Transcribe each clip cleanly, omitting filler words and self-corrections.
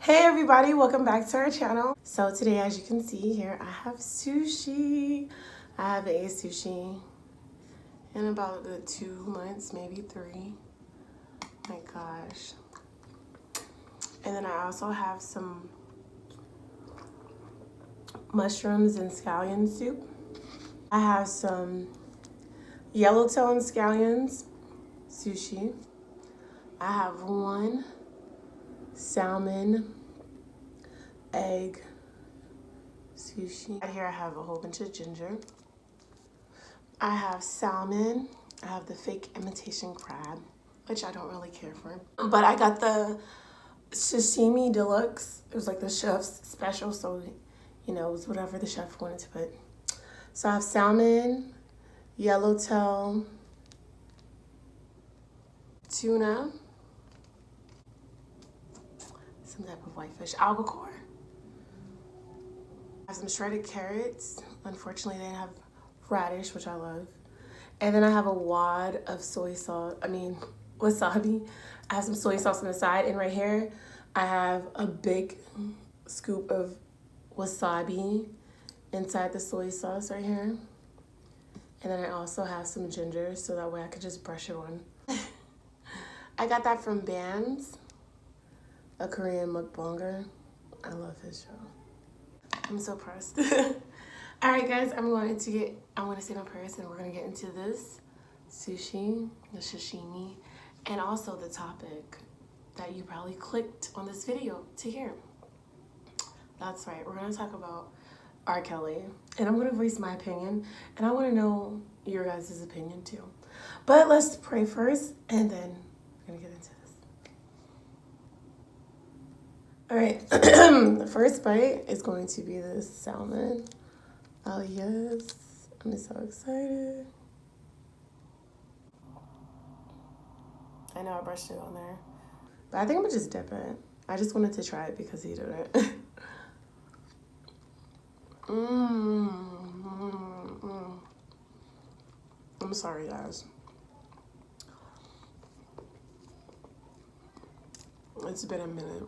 Hey everybody, welcome back to our channel. So today, as you can see here, I have sushi. I haven't ate sushi in about a good 2 months, maybe 3. My gosh. And then I also have some mushrooms and scallion soup. I have some yellowtail and scallions sushi. I have one salmon egg sushi. Right here I have a whole bunch of ginger. I have salmon. I have the fake imitation crab, which I don't really care for. But I got the sashimi deluxe. It was like the chef's special, so you know, it was whatever the chef wanted to put. So I have salmon, yellowtail, tuna, some type of whitefish, albacore. I have some shredded carrots. Unfortunately, they didn't have radish, which I love. And then I have a wad of wasabi. I have some soy sauce on the side. And right here, I have a big scoop of wasabi inside the soy sauce right here. And then I also have some ginger, so that way I could just brush it on. I got that from Bands, a Korean mukbanger. I love his show. I'm so pressed. All right, guys, I'm going to say my prayers and we're going to get into this sushi, the sashimi, and also the topic that you probably clicked on this video to hear. That's right. We're going to talk about R. Kelly, and I'm going to voice my opinion, and I want to know your guys' opinion too. But let's pray first, and then we're going to get into this. All right, the first bite is going to be this salmon. Oh yes, I'm so excited. I know I brushed it on there, but I think I'm gonna just dip it. I just wanted to try it because he did it. I'm sorry, guys. It's been a minute.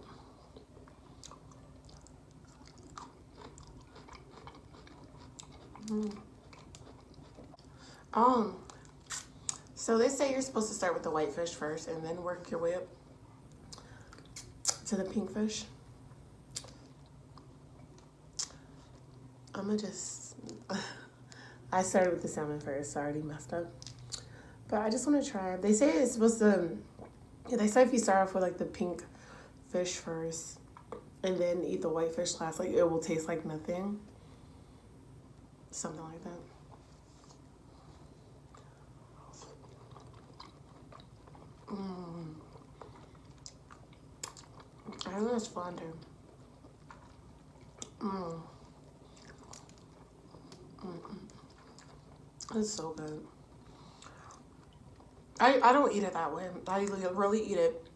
So they say you're supposed to start with the whitefish first and then work your way up to the pink fish. I started with the salmon first, so I already messed up. But I just want to try it. They say it's supposed to, they say if you start off with like the pink fish first and then eat the whitefish last, like it will taste like nothing. Something like that. I think it's fondue. It's so good. I don't eat it that way. I really eat it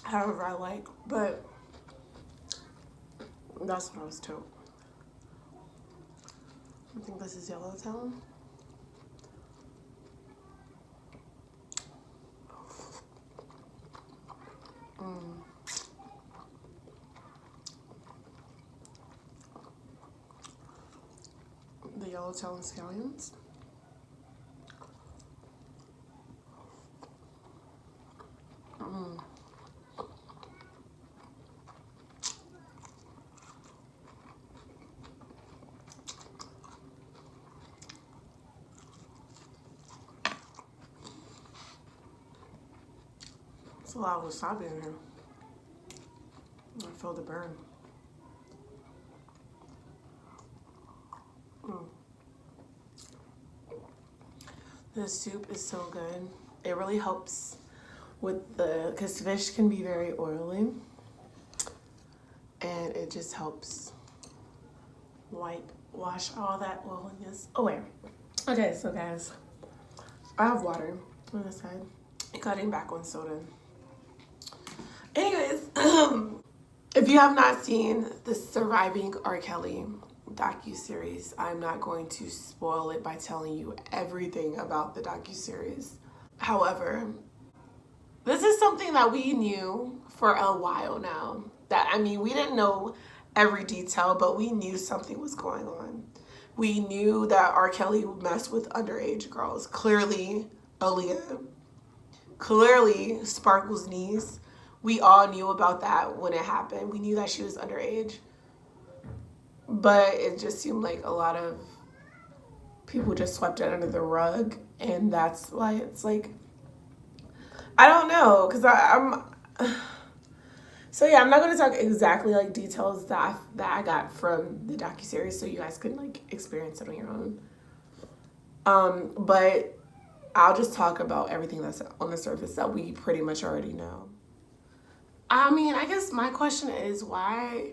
however I like, but that's what I was told. I think this is yellowtail. The yellowtail and scallions. It's a lot of wasabi in here. I feel the burn. The soup is so good. It really helps with because fish can be very oily. And it just helps wash all that oiliness away. Okay, so guys, I have water on the side. Cutting back on soda. Anyways, if you have not seen the Surviving R. Kelly docuseries, I'm not going to spoil it by telling you everything about the docuseries. However, this is something that we knew for a while now. That, I mean, we didn't know every detail, but we knew something was going on. We knew that R. Kelly messed with underage girls. Clearly, Aaliyah. Clearly, Sparkle's niece. We all knew about that when it happened. We knew that she was underage. But it just seemed like a lot of people just swept it under the rug. And that's why it's like, I don't know. Because I'm... So yeah, I'm not going to talk exactly like details that I got from the docuseries, so you guys can like experience it on your own. But I'll just talk about everything that's on the surface that we pretty much already know. I mean, I guess my question is, why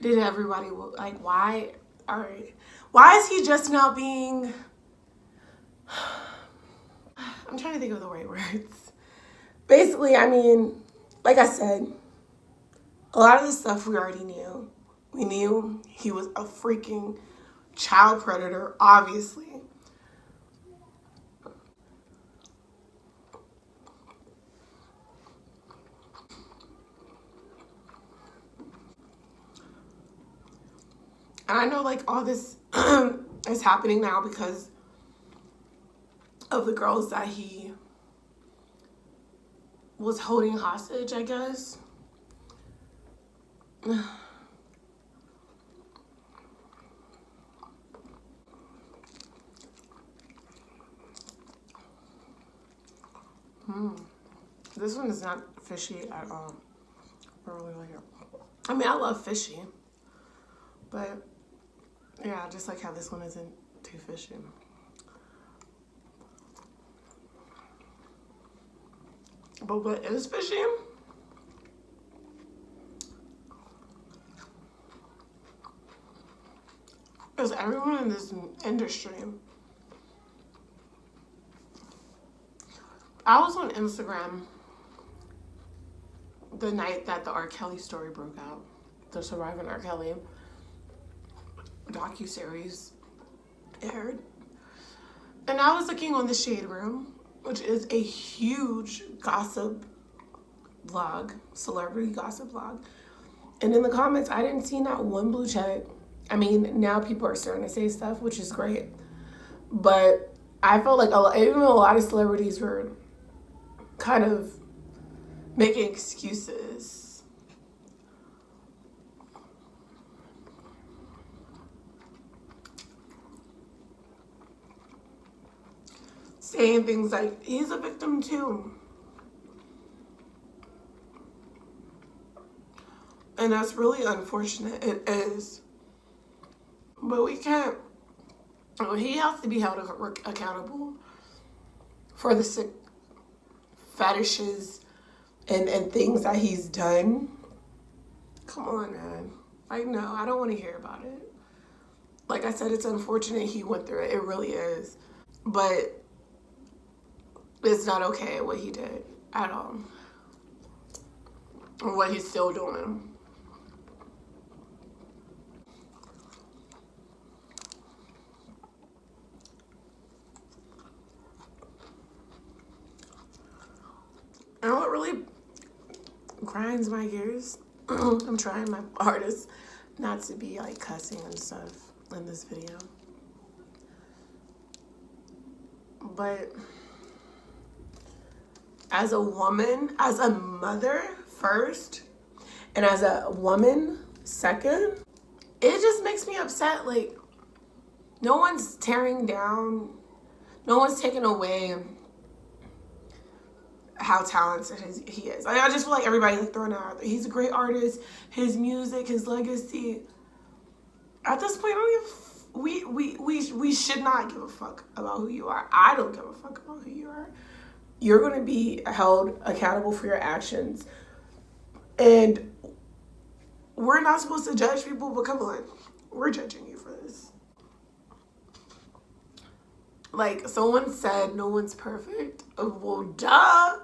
did everybody like, why is he just not being, I'm trying to think of the right words. Basically, I mean, like I said, a lot of the stuff we already knew. We knew he was a freaking child predator, obviously. And I know like all this is happening now because of the girls that he was holding hostage, I guess. This one is not fishy at all. I really like it. I mean, I love fishy, but yeah, I just like how this one isn't too fishy. But what is fishy is everyone in this industry. I was on Instagram the night that the R. Kelly story broke out, the Surviving R. Kelly docuseries aired. And I was looking on the Shade Room, which is a huge gossip blog, celebrity gossip blog. And in the comments, I didn't see not one blue check. I mean, now people are starting to say stuff, which is great. But I felt like even a lot of celebrities were kind of making excuses. Saying things like, he's a victim too. And that's really unfortunate. It is. But we can't, he has to be held accountable for the sick fetishes and things that he's done. Come on, man. Like, no, I don't want to hear about it. Like I said, it's unfortunate he went through it. It really is. But it's not okay what he did at all. Or what he's still doing. And what really grinds my gears, I'm trying my hardest not to be like cussing and stuff in this video. But as a woman, as a mother first, and as a woman second, it just makes me upset. Like, no one's tearing down, no one's taking away how talented he is. I just feel like everybody's like throwing it out there. He's a great artist. His music, his legacy. At this point, we should not give a fuck about who you are. I don't give a fuck about who you are. You're going to be held accountable for your actions. And we're not supposed to judge people, but come on. We're judging you for this. Like, someone said no one's perfect. Well, duh.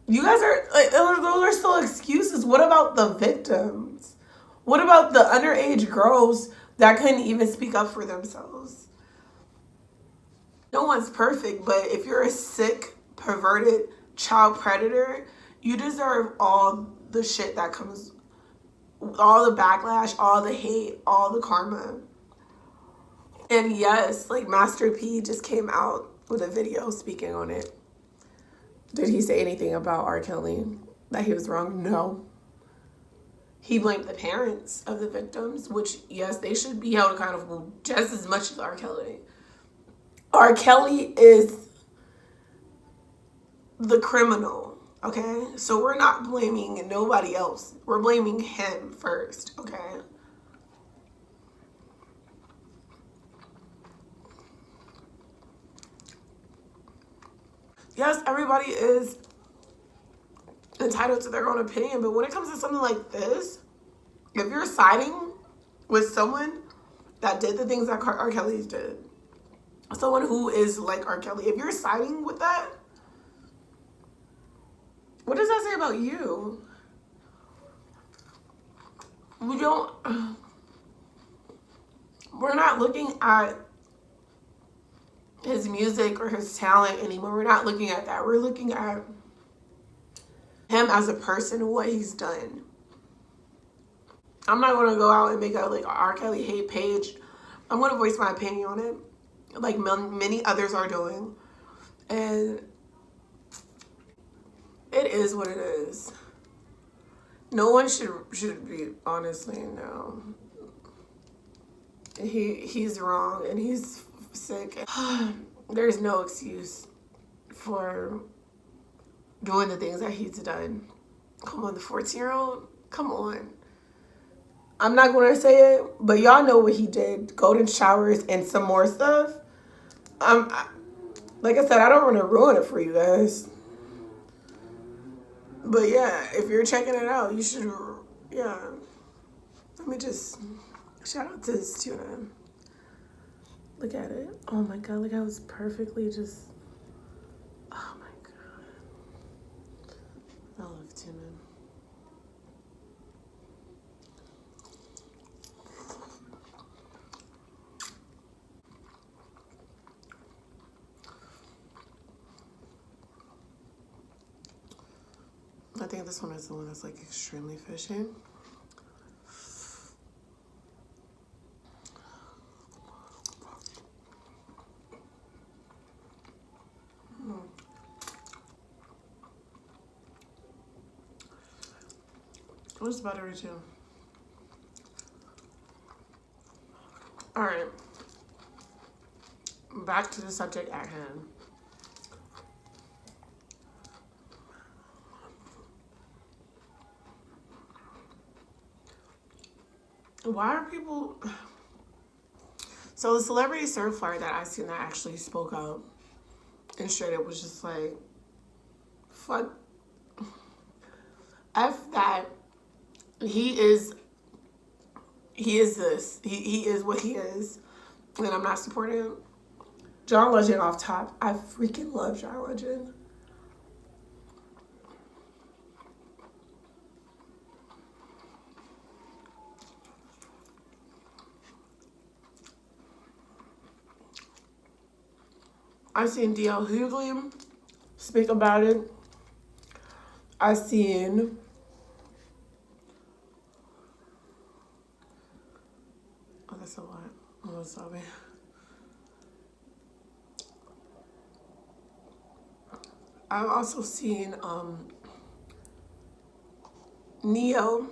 You guys are, like, those are still excuses. What about the victims? What about the underage girls that couldn't even speak up for themselves? No one's perfect, but if you're a sick, perverted child predator, you deserve all the shit that comes, all the backlash, all the hate, all the karma. And yes, like Master P just came out with a video speaking on it. Did he say anything about R. Kelly? That he was wrong? No. He blamed the parents of the victims, which, yes, they should be held accountable just as much as R. Kelly. R. Kelly is the criminal, okay? So we're not blaming nobody else. We're blaming him first, okay? Yes, everybody is entitled to their own opinion, but when it comes to something like this, if you're siding with someone that did the things that R. Kelly did, someone who is like R. Kelly, if you're siding with that, what does that say about you? We're not looking at his music or his talent anymore. We're not looking at that. We're looking at him as a person, what he's done. I'm not going to go out and make a like R. Kelly hate page. I'm going to voice my opinion on it, like many others are doing. And it is what it is. No one should be, honestly, no. He's wrong and he's sick. There's no excuse for doing the things that he's done. Come on, the 14-year-old? Come on. I'm not going to say it, but y'all know what he did. Golden showers and some more stuff. Like I said, I don't want to ruin it for you guys. But yeah, if you're checking it out, you should, yeah. Let me just shout out to this tuna. Look at it. Oh my God, look how it's perfectly just, oh my God. I love tuna. I think this one is the one that's like extremely fishy. What's buttery too? All right. Back to the subject at hand. Why are people... So the celebrity surf flyer that I seen that actually spoke up and straight up was just like, fuck, F that. He is this. He is what he is. And I'm not supporting him. John Legend off top. I freaking love John Legend. I've seen D.L. Hughley speak about it. I've seen that's a lot. Oh, sorry. I've also seen Neo,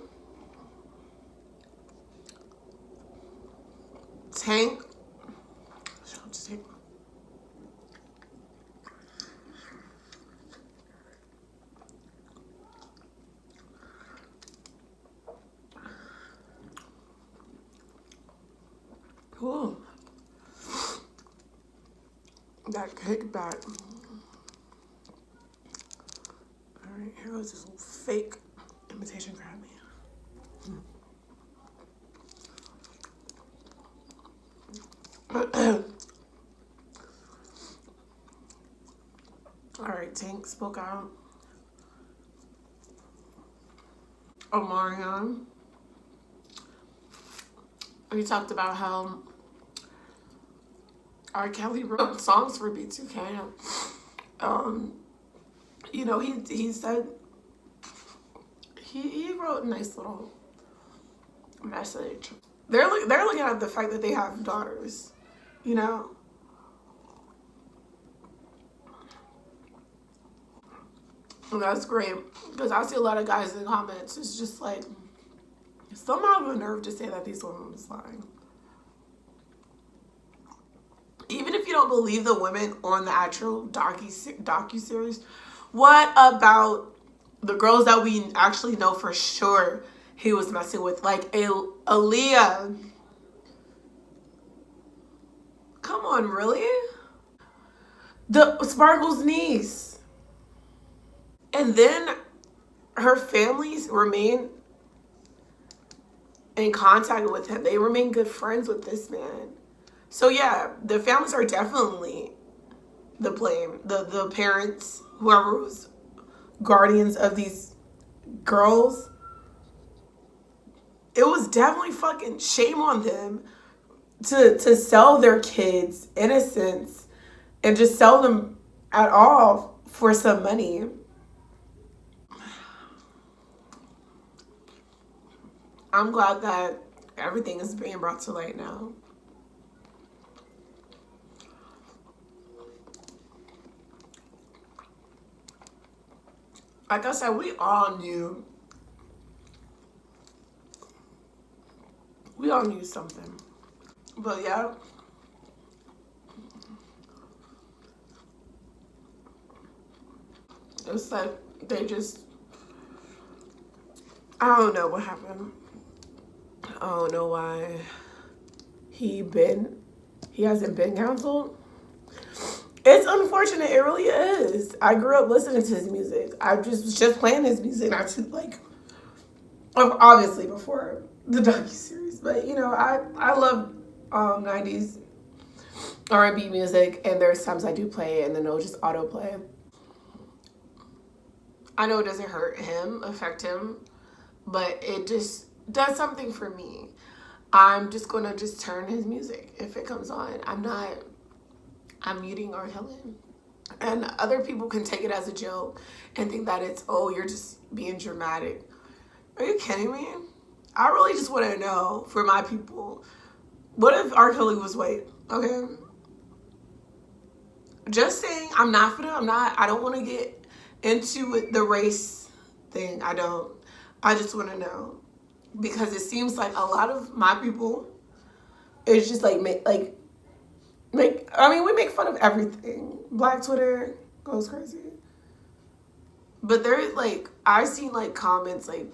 Tank. Just take. Ooh. That kickback. Alright, here goes this little fake imitation crab man. Alright, Tank spoke out. Omarion. He talked about how R. Kelly wrote songs for B2K. You know, he said he wrote a nice little message. They're looking at the fact that they have daughters, you know. And that's great because I see a lot of guys in the comments. It's just like somehow have the nerve to say that these women was lying. Even if you don't believe the women on the actual docu-series, what about the girls that we actually know for sure he was messing with? Like Aaliyah. Come on, really? The Sparkle's niece. And then her families remain in contact with him. They remain good friends with this man. So yeah, the families are definitely the blame. The parents, whoever was guardians of these girls, it was definitely fucking shame on them to sell their kids' innocence and just sell them at all for some money. I'm glad that everything is being brought to light now. Like I said, we all knew something. But yeah. It's like they just, I don't know what happened. I don't know why he hasn't been counseled. It's unfortunate. It really is. I grew up listening to his music. I just was just playing his music, not to like, obviously before the docuseries. But you know, I love 90s R&B music, and there's times I do play it, and then it'll just autoplay. I know it doesn't affect him, but it just does something for me. I'm just gonna just turn his music if it comes on. I'm muting or killing. And other people can take it as a joke and think that it's, oh, you're just being dramatic. Are you kidding me? I really just want to know for my people, what if R. Kelly was white? Okay. Just saying, I don't want to get into the race thing. I just want to know. Because it seems like a lot of my people, it's just like, we make fun of everything. Black Twitter goes crazy. But there's like, I've seen like comments like,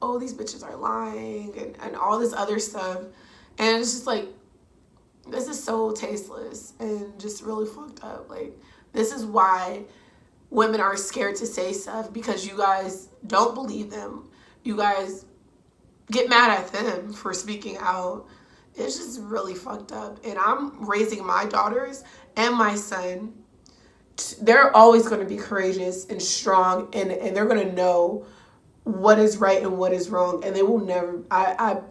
oh, these bitches are lying and all this other stuff. And it's just like, this is so tasteless and just really fucked up. Like, this is why women are scared to say stuff, because you guys don't believe them. You guys get mad at them for speaking out. It's just really fucked up. And I'm raising my daughters and my son. They're always going to be courageous and strong, and they're going to know what is right and what is wrong. And they will never, I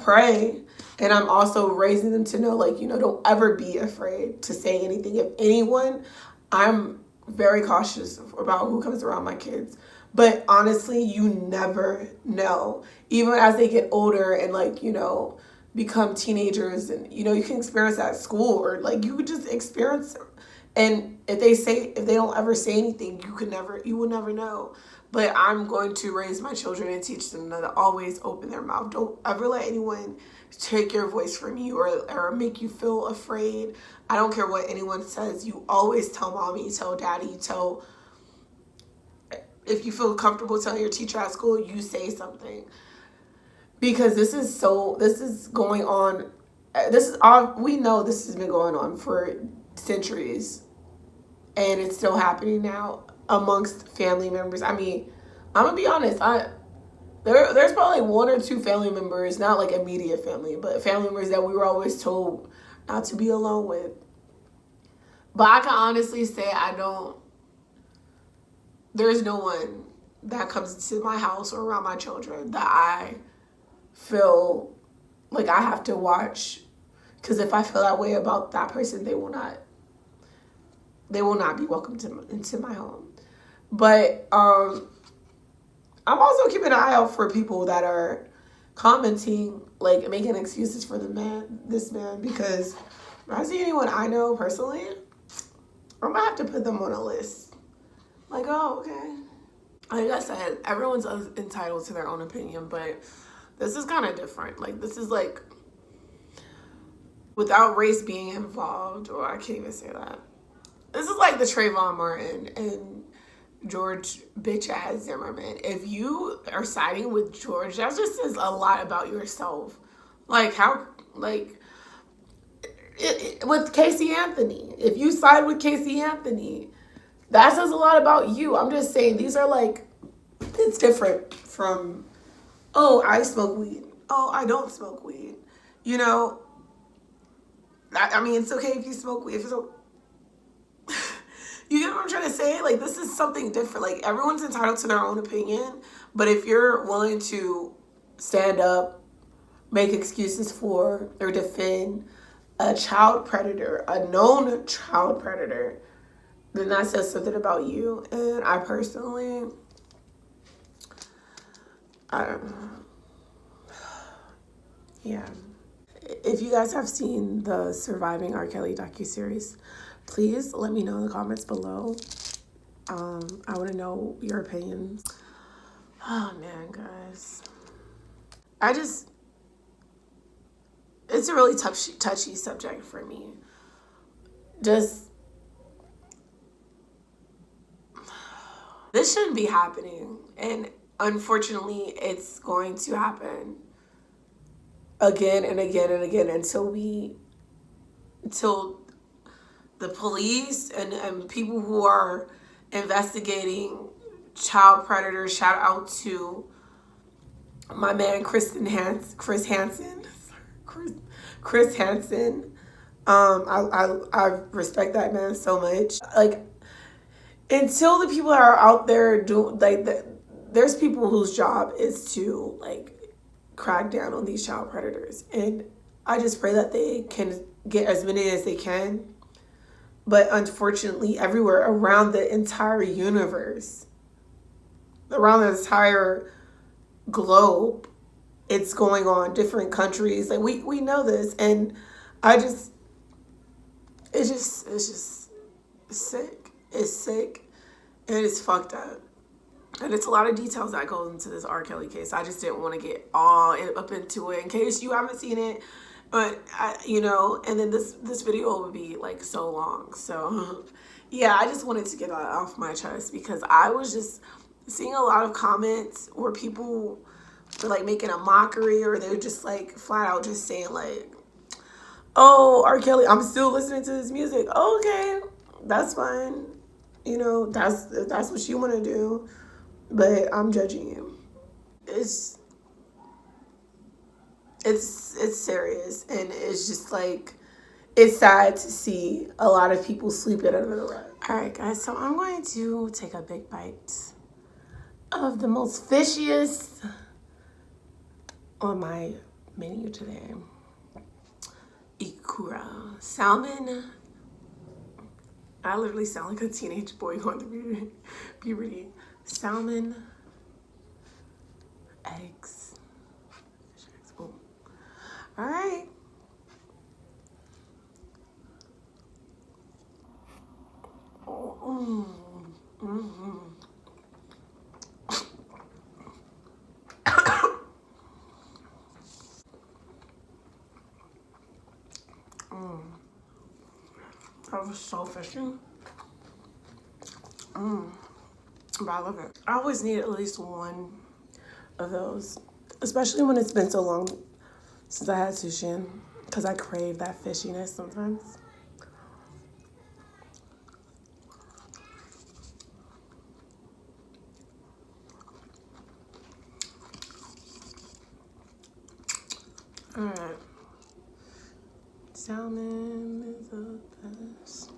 pray, and I'm also raising them to know, like, you know, don't ever be afraid to say anything. If anyone, I'm very cautious about who comes around my kids. But honestly, you never know. Even as they get older and, like, you know, become teenagers, and, you know, you can experience that at school, or like you could just experience it. And if they don't ever say anything, you will never know. But I'm going to raise my children and teach them to always open their mouth. Don't ever let anyone take your voice from you or make you feel afraid. I don't care what anyone says. You always tell mommy, tell daddy, if you feel comfortable telling your teacher at school, you say something. Because this is going on. We know this has been going on for centuries. And it's still happening now amongst family members. I mean, I'm going to be honest. There's probably one or two family members, not like immediate family, but family members that we were always told not to be alone with. But I can honestly say there's no one that comes to my house or around my children that I feel like I have to watch. Because if I feel that way about that person, they will not be welcome into my home. But I'm also keeping an eye out for people that are commenting, like making excuses for this man, because if I see anyone I know personally, I'm gonna have to put them on a list. Like, oh, okay. Like I said, everyone's entitled to their own opinion, but this is kind of different. Like, this is like without race being involved, or I can't even say that. This is like the Trayvon Martin and George bitch ass Zimmerman. If you are siding with George, that just says a lot about yourself. Like how, like with Casey Anthony. If you side with Casey Anthony, that says a lot about you. I'm just saying these are like, it's different from, oh, I smoke weed. Oh, I don't smoke weed. You know, I mean, it's okay if you smoke weed. If it's okay. You get what I'm trying to say? Like, this is something different. Like, everyone's entitled to their own opinion. But if you're willing to stand up, make excuses for, or defend a child predator, a known child predator, then that says something about you. And I personally, I don't know. Yeah. If you guys have seen the Surviving R. Kelly docuseries, please let me know in the comments below. I want to know your opinions. Oh man, guys. It's a really touchy subject for me. This shouldn't be happening. And unfortunately, it's going to happen again and again and again until the police and people who are investigating child predators, shout out to my man Chris Hansen. I respect that man so much. Like, until the people that are out there doing, like, there's people whose job is to like crack down on these child predators, and I just pray that they can get as many as they can. But unfortunately, everywhere around the entire universe, around the entire globe, it's going on. Different countries, like we know this, and it's just sick. It's sick, and it's fucked up. And it's a lot of details that goes into this R. Kelly case. I just didn't want to get all up into it in case you haven't seen it. But, and then this video would be like so long. So, yeah, I just wanted to get that off my chest because I was just seeing a lot of comments where people were like making a mockery, or they were just like flat out just saying like, oh, R. Kelly, I'm still listening to his music. Okay, that's fine. That's what you want to do. But I'm judging you. It's serious, and it's just like, it's sad to see a lot of people sweep it under the rug. All right, guys, so I'm going to take a big bite of the most fishiest on my menu today. Ikura salmon. I literally sound like a teenage boy going through puberty. Salmon, eggs. Oh. All right. Oh, mm-hmm. That was so fishy. But I love it. I always need at least one of those, especially when it's been so long since I had sushi, because I crave that fishiness sometimes. All right. Salmon is the best.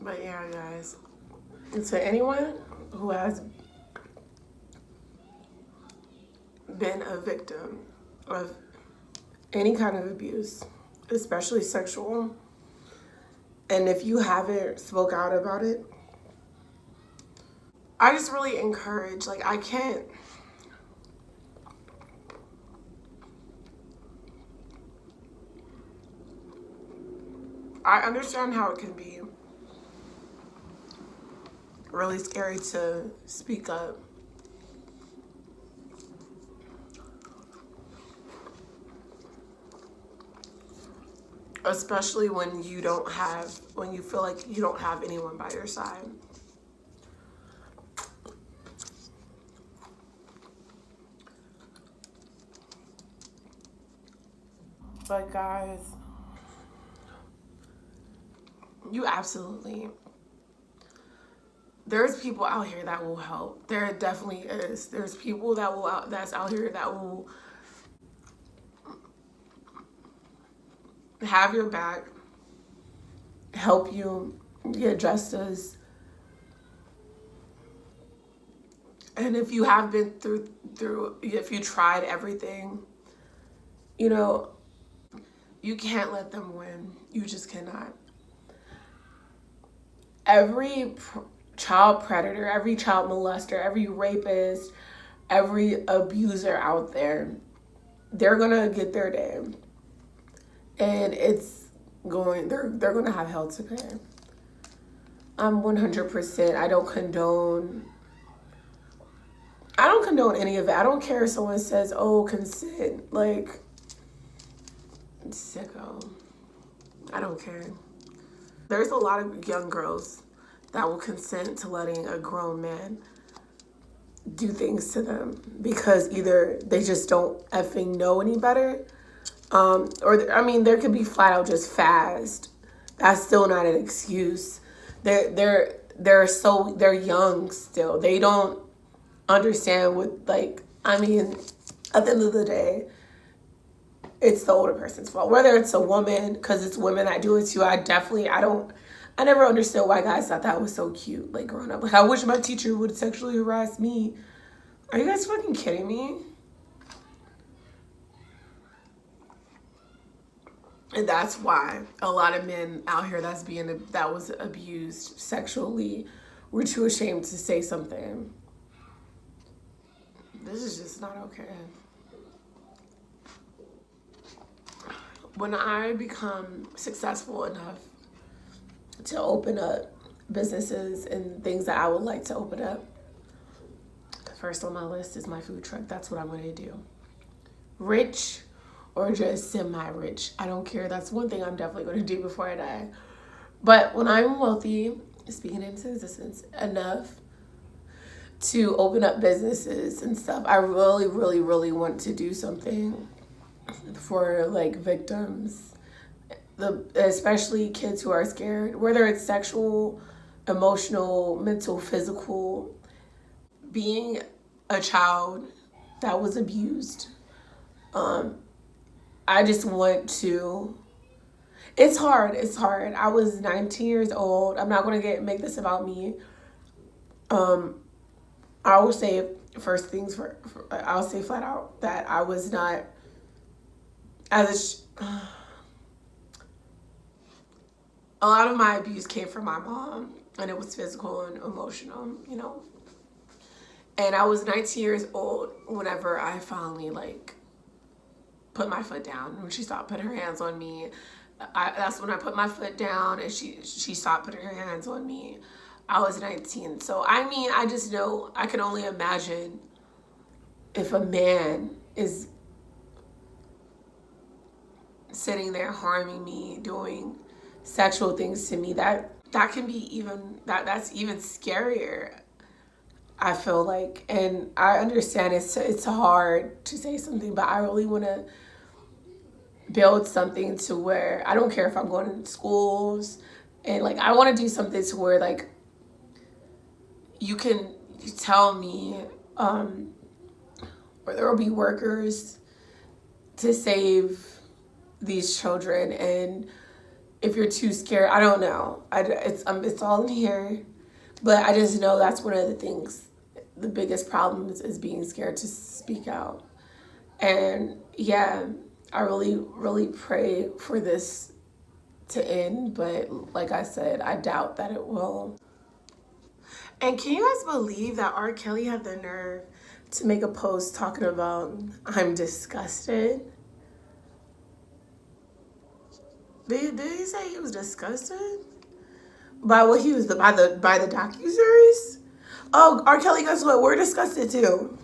But yeah, guys, to anyone who has been a victim of any kind of abuse, especially sexual, and if you haven't spoke out about it, I just really encourage, like, I understand how it can be really scary to speak up. Especially when you feel like you don't have anyone by your side. But guys, there's people out here that will help. There definitely is. There's people that's out here that will have your back, help you get justice. And if you have been through if you tried everything, you know, you can't let them win. You just cannot. Every child predator, every child molester, every rapist, every abuser out there, they're gonna get their day. And they're gonna have hell to pay. I'm 100%. I don't condone any of it. I don't care if someone says, oh, consent. Like, sicko. I don't care. There's a lot of young girls that will consent to letting a grown man do things to them because either they just don't effing know any better, there could be flat out just fast. That's still not an excuse. They're young still. They don't understand what, like, at the end of the day, it's the older person's fault. Whether it's a woman, because it's women that do it too. I never understood why guys thought that was so cute, like, growing up. Like, I wish my teacher would sexually harass me. Are you guys fucking kidding me? And that's why a lot of men out here that was abused sexually were too ashamed to say something. This is just not okay. When I become successful enough to open up businesses and things that I would like to open up, first on my list is my food truck. That's what I'm going to do. Rich or just semi-rich, I don't care. That's one thing I'm definitely going to do before I die. But when I'm wealthy, speaking into existence, enough to open up businesses and stuff, I really, really, really want to do something for, like, victims, especially kids who are scared, whether it's sexual, emotional, mental, physical. Being a child that was abused, I just want to. It's hard. I was 19 years old. I'm not going to make this about me. I will say I'll say flat out that I was not a lot of my abuse came from my mom, and it was physical and emotional, And I was 19 years old whenever I finally, like, put my foot down. When she stopped putting her hands on me, that's when I put my foot down, and she stopped putting her hands on me. I was 19. So, I just know, I can only imagine if a man is sitting there harming me, doing sexual things to me, that can be that's even scarier, I feel like. And I understand it's hard to say something, but I really want to build something to where I don't care if I'm going to schools, and, like, I want to do something to where, like, you can tell me, where there will be workers to save these children, and if you're too scared, I don't know. It's all in here, but I just know that's one of the things. The biggest problem is being scared to speak out. And yeah, I really, really pray for this to end, but like I said, I doubt that it will. And can you guys believe that R. Kelly had the nerve to make a post talking about I'm disgusted? Did he say he was disgusted by what he was by the docuseries? Oh, R. Kelly, guess what? We're disgusted too.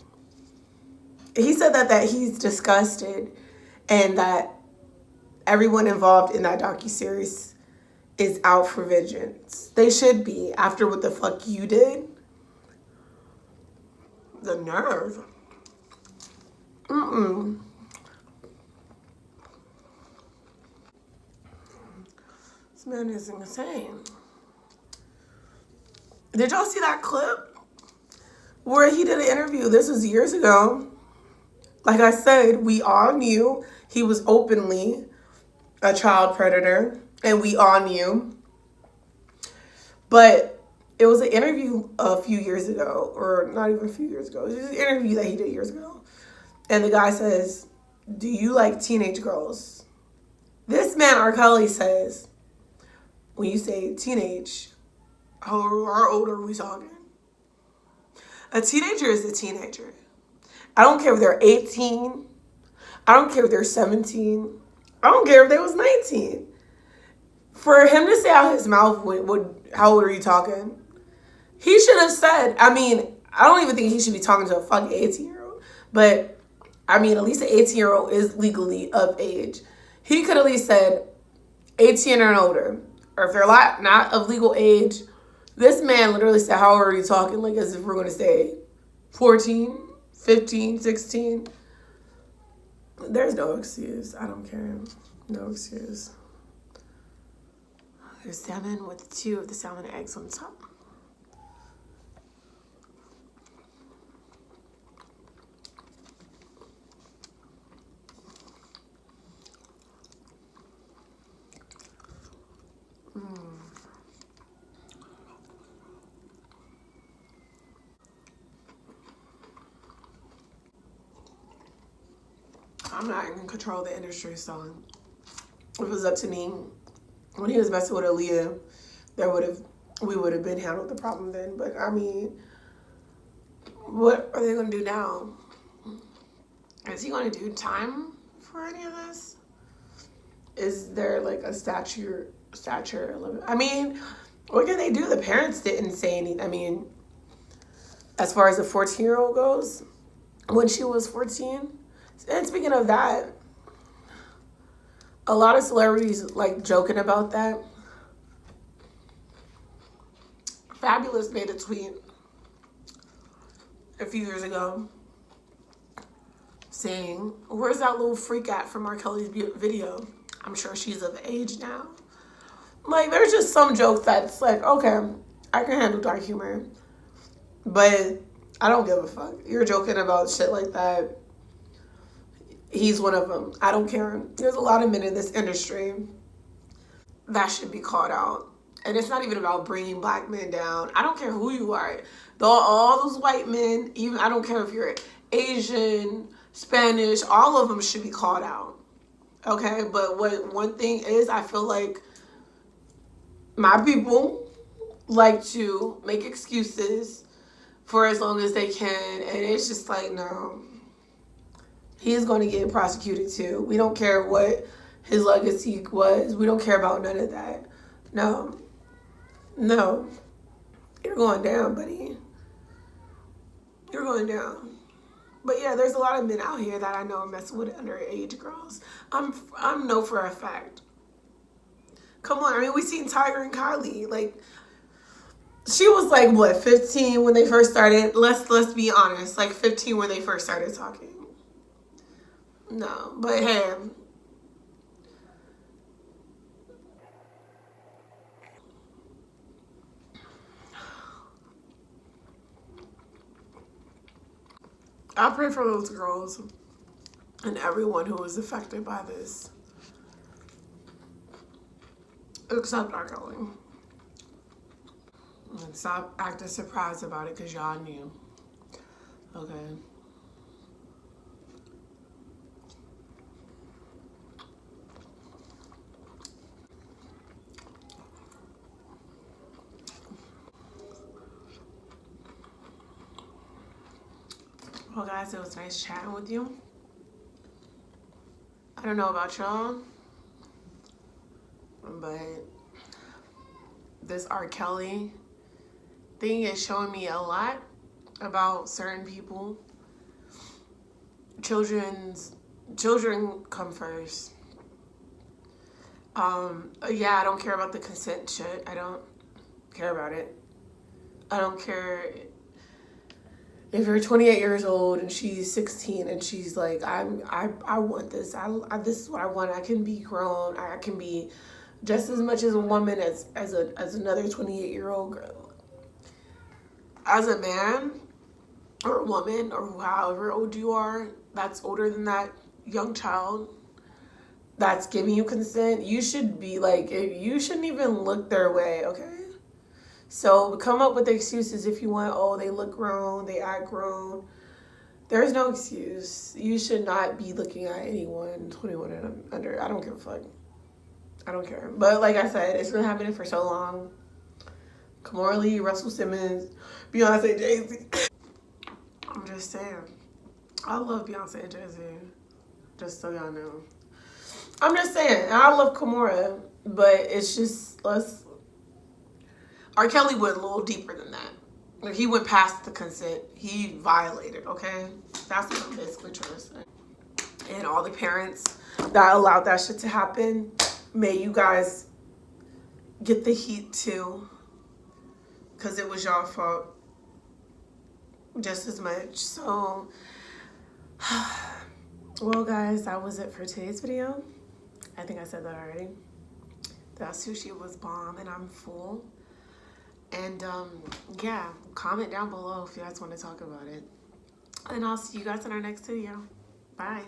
He said that he's disgusted, and that everyone involved in that docuseries is out for vengeance. They should be after what the fuck you did. The nerve. This man is insane. Did y'all see that clip where he did an interview? This was years ago. Like I said, we all knew he was openly a child predator, and we all knew. But it was an interview a few years ago, or not even a few years ago. It was an interview that he did years ago. And the guy says, do you like teenage girls? This man, R. Kelly, says, when you say teenage, how old are we talking? A teenager is a teenager. I don't care if they're 18. I don't care if they're 17. I don't care if they was 19. For him to say out his mouth, how old are you talking? He should have said, I mean, I don't even think he should be talking to a fucking 18-year-old. But, I mean, at least an 18-year-old is legally of age. He could at least said 18 and older. Or if they're not of legal age, this man literally said, how old are you talking? Like as if we're going to say 14, 15, 16. There's no excuse. I don't care. No excuse. There's salmon with 2 of the salmon eggs on top. I'm not in control of the industry, so if it was up to me, when he was messing with Aaliyah, we would have been handled the problem then. But I mean, what are they gonna do now? Is he gonna do time for any of this? Is there like a stature limit? I mean, what can they do? The parents didn't say anything. I mean, as far as a 14-year-old goes, when she was 14. And speaking of that, a lot of celebrities like joking about that. Fabulous made a tweet a few years ago saying, where's that little freak at from R. Kelly's video? I'm sure she's of age now. Like, there's just some jokes that's like, okay, I can handle dark humor. But I don't give a fuck. You're joking about shit like that. He's one of them. I don't care. There's a lot of men in this industry that should be called out. And it's not even about bringing black men down. I don't care who you are. Though all those white men, even I don't care if you're Asian, Spanish, all of them should be called out. Okay? But one thing is, I feel like my people like to make excuses for as long as they can. And it's just like, no. He's going to get prosecuted too. We don't care what his legacy was. We don't care about none of that. No. You're going down, buddy. You're going down. But yeah, there's a lot of men out here that I know are messing with underage girls. I'm know for a fact. Come on, I mean, we seen Tiger and Kylie. Like, she was like, what, 15 when they first started? Let's be honest. Like 15 when they first started talking. No, but hey, I pray for those girls and everyone who was affected by this. Except R. Kelly. And stop acting surprised about it because y'all knew. Okay. Well, guys, it was nice chatting with you. I don't know about y'all, but this R. Kelly thing is showing me a lot about certain people. Children come first. Yeah, I don't care about the consent shit. I don't care about it. I don't care if you're 28 years old and she's 16 and she's like, I want this. This is what I want. I can be grown. I can be just as much as a woman as another 28-year-old girl. As a man or a woman or however old you are, that's older than that young child that's giving you consent, you should be like, you shouldn't even look their way, okay? So come up with excuses if you want. Oh, they look grown, they act grown. There's no excuse. You should not be looking at anyone 21 and under. I don't give a fuck. I don't care. But like I said, it's been happening for so long. Kamora Lee, Russell Simmons, Beyonce, Jay-Z. I'm just saying. I love Beyonce and Jay-Z. Just so y'all know. I'm just saying. I love Kamora, but it's just, R. Kelly went a little deeper than that. Like, he went past the consent. He violated, okay? That's what I'm basically trying to say. And all the parents that allowed that shit to happen, may you guys get the heat too. Because it was y'all fault just as much. So, well, guys, that was it for today's video. I think I said that already. That sushi was bomb and I'm full. And yeah, comment down below if you guys want to talk about it. And I'll see you guys in our next video. Bye.